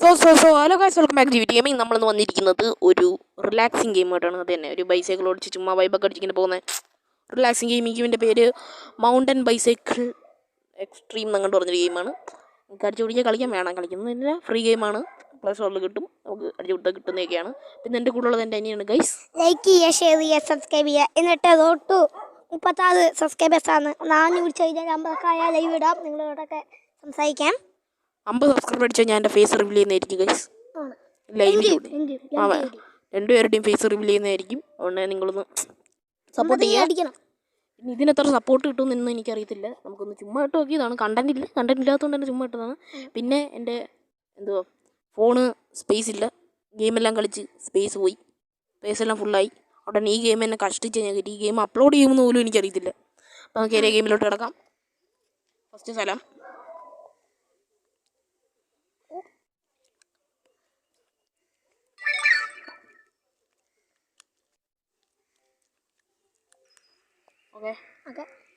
Hello guys, welcome back to gaming. നമ്മളിന്ന് വന്നിരിക്കുന്നത് ഒരു റിലാക്സിങ് ഗെയിമായിട്ടാണ്. അത് തന്നെ ഒരു ബൈസൈക്കിൾ ഓടിച്ച് ചുമ്മാ വൈബൊക്കെ അടിച്ചിങ്ങനെ പോകുന്ന റിലാക്സിങ് ഗെയിമിംഗ്. ഗെയിമിൻ്റെ പേര് മൗണ്ടൻ ബൈസൈക്കിൾ എക്സ്ട്രീം എന്നങ്ങോട്ട് പറഞ്ഞൊരു ഗെയിമാണ്. നമുക്ക് അടിച്ചു പിടിക്കാൻ കളിക്കാൻ വേണം. കളിക്കുന്നതിന് ഫ്രീ ഗെയിമാണ്, പ്ലേ സ്റ്റോറിൽ കിട്ടും. നമുക്ക് അടിച്ചു വിട്ടാൽ കിട്ടുന്നതൊക്കെയാണ്. പിന്നെ എൻ്റെ കൂടെ ഉള്ളത് എൻ്റെ അനിയാണ്. ഗൈസ് ലൈക്ക് ചെയ്യുക, ഷെയർ ചെയ്യുക, സബ്സ്ക്രൈബ് ചെയ്യുക. എന്നിട്ട് തൊട്ടു 36 സബ്സ്ക്രൈബേഴ്സാണ്. 400 വിളിച്ചു കഴിഞ്ഞാൽ 50 ലൈവ് ഇടാം. നിങ്ങളോടൊക്കെ സംസാരിക്കാം. 50 സബ്സ്ക്രൈബ് അടിച്ചാൽ ഞാൻ എൻ്റെ ഫേസ് റിവീൽ ചെയ്യുന്നതായിരിക്കും ഗൈസ്. ലൈവിലൂടെ രണ്ടുപേരുടെയും ഫേസ് റിവീൽ ചെയ്യുന്നതായിരിക്കും. അതുകൊണ്ട് നിങ്ങളൊന്ന് സപ്പോർട്ട് ചെയ്യുക. ഇനി ഇതിനെത്ര സപ്പോർട്ട് കിട്ടുമെന്ന് എനിക്കറിയത്തില്ല. നമുക്കൊന്ന് ചുമ്മാ ഇട്ട് നോക്കിയതാണ്. കണ്ടന്റ് ഇല്ലാത്തതുകൊണ്ട് തന്നെ ചുമ്മാ ഇട്ടതാണ്. പിന്നെ എൻ്റെ എന്തുവാ ഫോണ് സ്പേസ് ഇല്ല. ഗെയിമെല്ലാം കളിച്ച് സ്പേസ് പോയി, സ്പേസ് എല്ലാം ഫുള്ളായി. അവിടെ ഈ ഗെയിം എന്നെ കഷ്ടിച്ച് ഞാൻ ഈ ഗെയിം അപ്ലോഡ് ചെയ്യുമെന്ന് പോലും എനിക്കറിയത്തില്ല. അപ്പോൾ നമുക്ക് ഏരിയ ഗെയിമിലോട്ട് കിടക്കാം. ഫസ്റ്റ് സ്ഥലം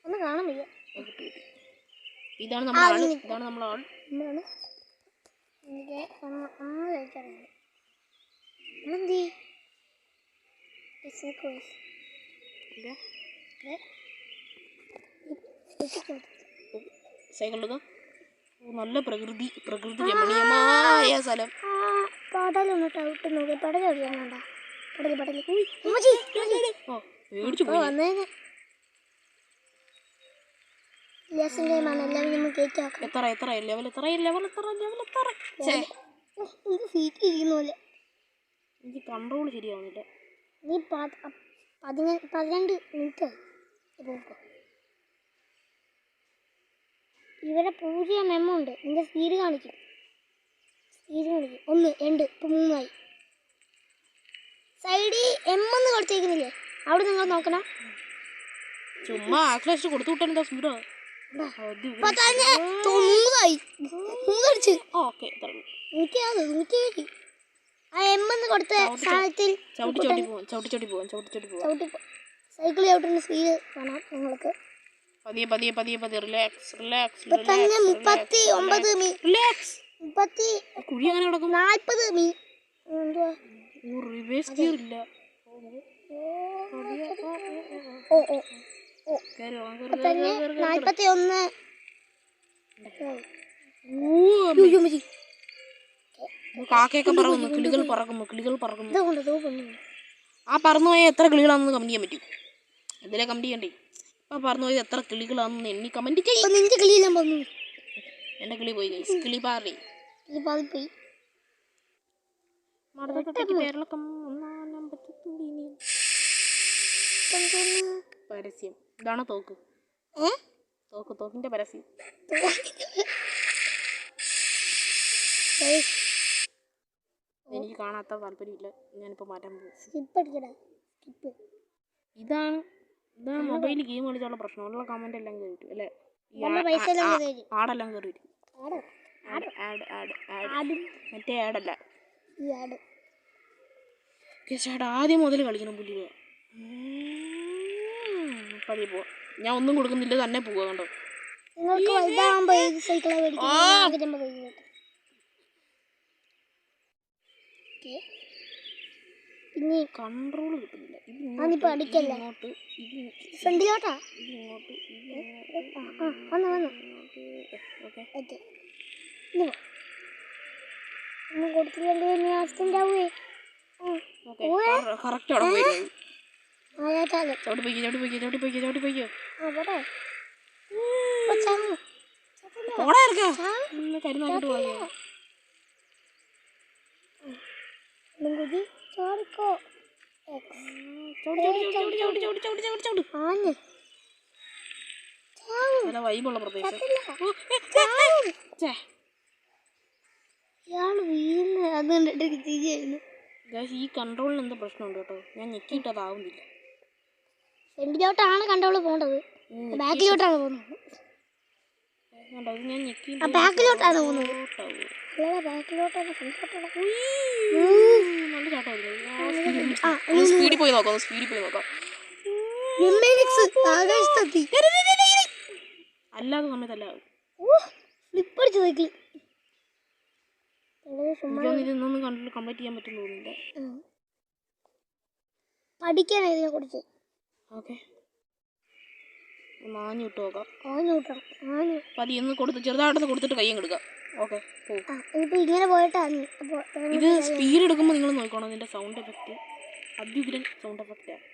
ഒന്ന് കാണാൻ വയ്യ. ഇതാണ് നമ്മളാൾ. സൈക്കിൾ നല്ല പ്രകൃതി രമണീയമായ സ്ഥലം. പടലൊന്ന് ടൗട്ട് നോക്കി. പടൽ എവിടെയാണോ? പേടിച്ചു പോയി. എനിക്ക് കൺട്രോൾ ശരിയാവുന്നില്ല. നീ 12 മിനിറ്റ് ഇവിടെ 0 എം ഉണ്ട്. നിന്റെ സ്പീഡ് കാണിക്കും. 1 2 ഇപ്പൊ 3 ആയി. സൈഡിൽ എം എന്ന് കൊടുത്തേക്കുന്നില്ലേ, അവിടെ നിങ്ങൾ നോക്കണം. ചുമ്മാ ആക്ലേഷ് കൊടുത്തു വിട്ടാൽ എന്താ സ്പീഡാ? സൈക്കിൾ ചവിട്ടുന്ന സ്പീഡ് കാണാം നിങ്ങൾക്ക്. 39 റിലാക്സ്. 41. കാക്കയൊക്കെ പറക്കുന്നു, കിളികൾ പറക്കുന്നു. ആ പറന്നുപോയ എത്ര കിളികളാണെന്ന് കമന്റ് ചെയ്യാൻ പറ്റും. എന്തിനാ കമന്റ് ചെയ്യണ്ടേ? ഇപ്പൊ പറന്നുപോയത് എത്ര കിളികളാണെന്ന് എണ്ണി കമന്റ് ചെയ്യും. നിന്റെ കിളിയെല്ലാം പറഞ്ഞു. എന്റെ കിളി പോയി ഗൈസ്. കിളി പാറി പോയി. പരസ്യം ഇതാണോ? തോക്കിന്റെ പരസ്യം. എനിക്ക് കാണാത്ത താല്പര്യമില്ല. ഞാനിപ്പോ മാറ്റാൻ പോകും. ഇതാണ് മൊബൈൽ ഗെയിം കളിച്ചുള്ള പ്രശ്നം. ഉള്ള കമന്റ് എല്ലാം കേട്ടു അല്ലേ? ആടെല്ലാം കയറി വരും. മറ്റേ ആടല്ല, ആദ്യം മുതൽ കളിക്കണം. പുല്ല് പതിയെ പോവാ. ഞാൻ ഒന്നും കൊടുക്കുന്നില്ല, തന്നെ പോവാ. കണ്ടോ? പിന്നെ കൺട്രോൾ കിട്ടുന്നില്ല. കറക്റ്റ് അവിടെ പോയി. ചവിട്ടിപ്പോയിക്കോ. കരുനാക്കിട്ട് പോയോ? നല്ല വൈബുള്ള പ്രദേശം. ഈ കൺട്രോളിന് എന്താ പ്രശ്നമുണ്ട് കേട്ടോ. ഞാൻ ഞെക്കിയിട്ട് അതാവുന്നില്ല. ഫ്രണ്ടിലോട്ടാണ് കൺട്രോൾ പോകേണ്ടത്, ബാക്കിലോട്ടാണ് പോകുന്നത്. ബാക്കിലോട്ടാണ് പോകുന്നത്. സ്പീഡിൽ പോയി നോക്കാം. അല്ലാതെ സമയത്തല്ല. ഇതൊന്നും കംപ്ലീറ്റ് ചെയ്യാൻ പറ്റും തോന്നുന്നില്ല. പഠിക്കാൻ ഇതിനെ കുറിച്ച്. ഓക്കെ, മാഞ്ഞു വിട്ട് നോക്കാം. പതിയൊന്ന് കൊടുത്ത് ചെറുതായിട്ടൊന്ന് കൊടുത്തിട്ട് കയ്യും എടുക്കാം. ഓക്കെ, ഇപ്പൊ ഇങ്ങനെ പോയിട്ടാണ്. ഇത് സ്പീഡ് എടുക്കുമ്പോൾ നിങ്ങൾ നോക്കണം. ഇതിന്റെ സൗണ്ട് എഫക്റ്റ് അഭ്യുഗ്രൻ സൗണ്ട് എഫക്റ്റാണ്.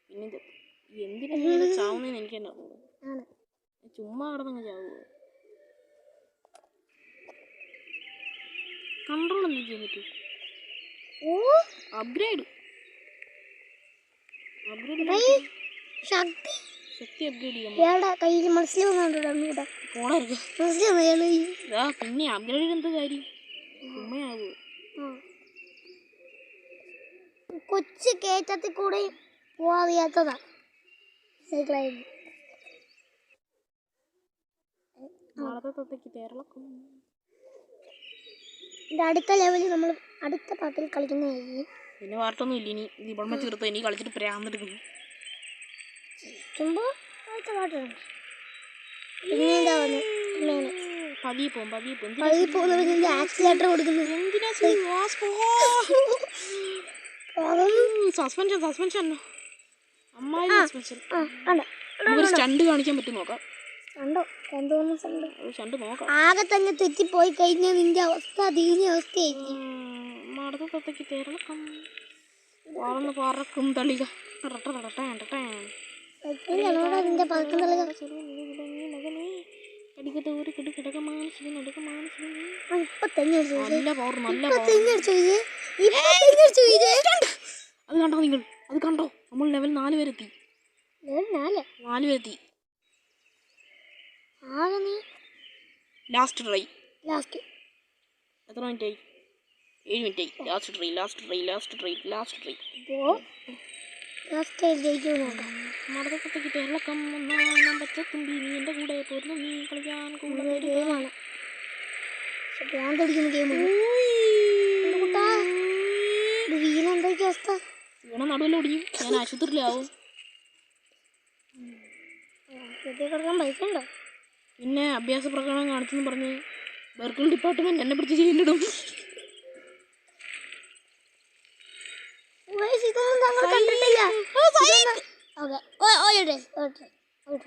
പിന്നെ ഇത് എന്തിനാണ് ചാവുന്നതെന്ന് എനിക്ക് തന്നെ അറിയില്ല. ചുമ്മാ കിടന്നങ്ങ് ചാവുക. കൺട്രോൾ എന്ത് ചെയ്യാൻ പറ്റും? അപ്ഗ്രേഡ് ശക്തി അപ്ഗ്രേഡ് ചെയ്യാം. പിന്നെ അപ്ഗ്രേഡ് എന്ത് കാര്യം? ചുമ്മയാവോ? കൊച്ചു കയറ്റത്തിൽ കൂടെ പോവാറിയാത്തതാ സൈക്കിളായിരുന്നു. അടുത്ത ലെവലിൽ നമ്മൾ അടുത്ത പാട്ടിൽ കളിക്കുന്നതായിരിക്കും. പിന്നെ പാട്ടൊന്നും ഇല്ല. ഇനി ഇവിടെ ചേർത്ത് ഇനി കളിച്ചിട്ട് പ്രാന്തെടുക്കുന്നു. ആക്സിലേറ്റർ കൊടുക്കുന്നു. സസ്പെൻഷൻ സ്റ്റണ്ട് കാണിക്കാൻ പറ്റും നോക്കാം. ആകെ തന്നെ തെറ്റിപ്പോയി കഴിഞ്ഞാൽ നിന്റെ അവസ്ഥ ദീന അവസ്ഥയായിരിക്കും. പറക്കും തളിക അത് കണ്ടോ നിങ്ങൾ? അത് കണ്ടോ? നമ്മൾ ലെവൽ 4 വരെത്തി. Last try. എത്ര മിനിറ്റായി? 7 മിനിറ്റായി. Last try. മടക്കത്തേക്ക് തിരളക്കം പച്ചത്തുമ്പി നീ എൻ്റെ കൂടെ പോരുന്നു. നീ കളിക്കാൻ വീണ നടുവിൽ ഒടിഞ്ഞു. ഞാൻ ആശുപത്രിയിലാവും. പിന്നെ അഭ്യാസ പ്രകടനം കാണിച്ചെന്ന് പറഞ്ഞ് ബർക്കിൾ ഡിപ്പാർട്ട്മെന്റ് എന്നെ പിടിച്ച് ജയിലിടും.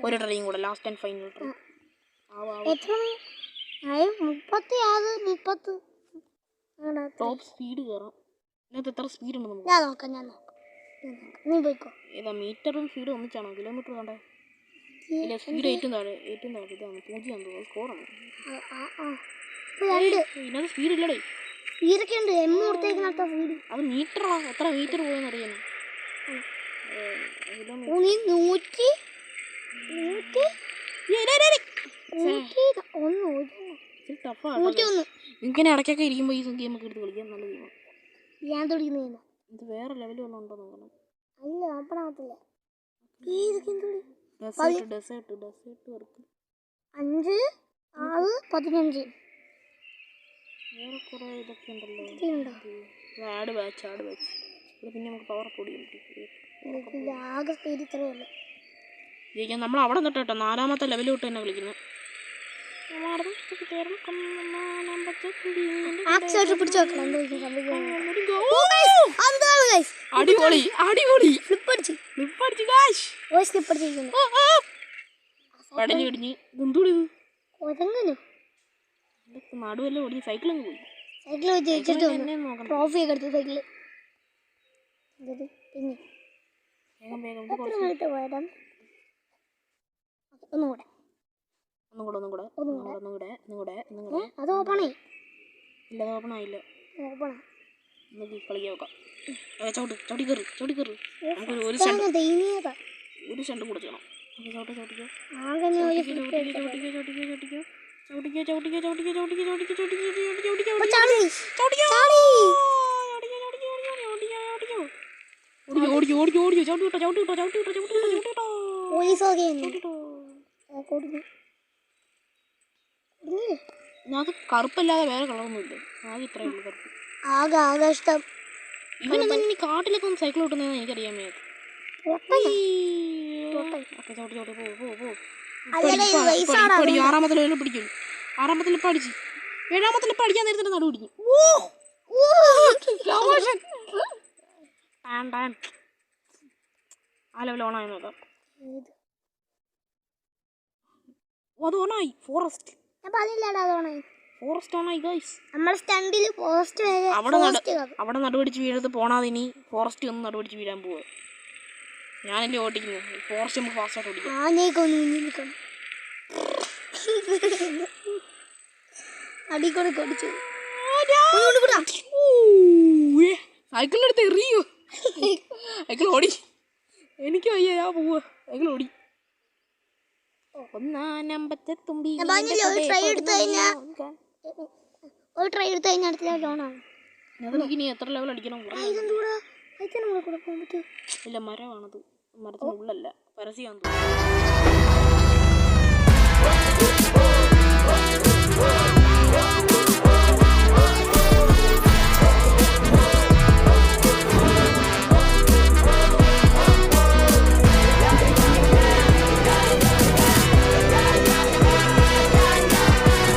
ഒരു ട്രെയിൻ കൂടെ, last and final train. Top speed കയറാം. ഇതിനകത്ത് എത്ര സ്പീഡ് ഉണ്ട് നമുക്ക്? ഏതാ മീറ്ററും സ്പീഡ് ഒന്നിച്ചാണോ? കിലോമീറ്റർ കണ്ടേ? ഇല്ല, സ്പീഡ് ഏറ്റവും താഴെ ഇതാണ് 0 സ്കോറാണ്. ഇതിനകത്ത് സ്പീഡ് ഇല്ലടേ. അത് മീറ്ററാ. എത്ര മീറ്റർ പോയെന്ന് അറിയാനോ? ഇങ്ങനെ ഇടയ്ക്കൊക്കെ ഇരിക്കുമ്പോൾ ഈ ഗെയിം ഒക്കെ എടുത്ത് കളിക്കാൻ നല്ല ഗെയിമാണ്. ഇത് വേറെ ലെവൽ വല്ലതും ഉണ്ടോ നോക്കണം. ഡെസേർട്ട് വർക്ക് 5, 6, 15 വേറെ കുറേ ഇതൊക്കെ ഉണ്ടല്ലോ. ആഡ് ബാച്ച് പിന്നെ നമുക്ക് പവർ പൊടി ജയിക്കാൻ. നമ്മൾ അവിടെ തൊട്ട് കേട്ടോ 4ാമത്തെ ലെവൽ തൊട്ട് തന്നെ കളിക്കുന്നത്. അടിപൊളി പടഞ്ഞു പിടിഞ്ഞ് എന്തൂടി നടുവെല്ലാം ഓടി. സൈക്കിളങ്ങ് പോയി. ട്രോഫിയൊക്കെ എടുത്തു സൈക്കിള്. ഒന്നുകൂടെ. അത് ഓപ്പണേ ഇല്ല, അത് ഓപ്പൺ ആയില്ല. കളിക്കാൻ നോക്കാം. ചവിട്ടി കയറി. ഒരു ഷണ്ട് കൂടെ ചെയ്യണം. ചവിട്ടിക്കോ. ഞാൻ കറുപ്പല്ലാതെ വേറെ കളറൊന്നുമില്ല. ആകെ ഇത്രയേ ഉള്ളൂ കറുപ്പ്. ആകാശം ഇവനൊന്നും ഇനി കാട്ടിലൊക്കെ ഒന്ന് സൈക്കിൾ ഓട്ടുന്നതെന്ന് എനിക്കറിയാൻ മേത്. ആറാമത്തെ ലെവലിൽ പിടിക്കും. 6ാമത്തെ ലെവലിൽ പഠിച്ചു. ഏഴാമത്തെ ലെപ്പ് അടിക്കാൻ നേരത്തെ നടു പിടിക്കും. ആ ലെവൽ ഓണായി നോക്കാം. അത് ഓണായി. ഫോറസ്റ്റ് ഓണായി ഗൈസ്. അവിടെ നടുപിടിച്ച് വീഴത്ത് പോണാതെ ഇനി ഫോറസ്റ്റ് ഒന്ന് നടുപിടിച്ച് വീഴാൻ പോവുക. ഞാനല്ലേ ഓടിക്കുന്നു. ഫോറസ്റ്റ് നമുക്ക് ഫാസ്റ്റായിട്ട് ഓടിക്കും. സൈക്കിളിനെടുത്ത് എറിയോ? സൈക്കിൾ ഓടി. എനിക്ക് വയ്യ, ഞാൻ പോവുക. സൈക്കിൾ ഓടി. ഒന്നാനമ്പത്തെ തുമ്പി ഒരു ട്രൈ എടുത്തു കഴിഞ്ഞാൽ ഇനി എത്ര ലെവൽ അടിക്കണം? ഇല്ല, മരമാണത്. മരത്തിനുള്ളല്ല, പരസ്യമാണ്.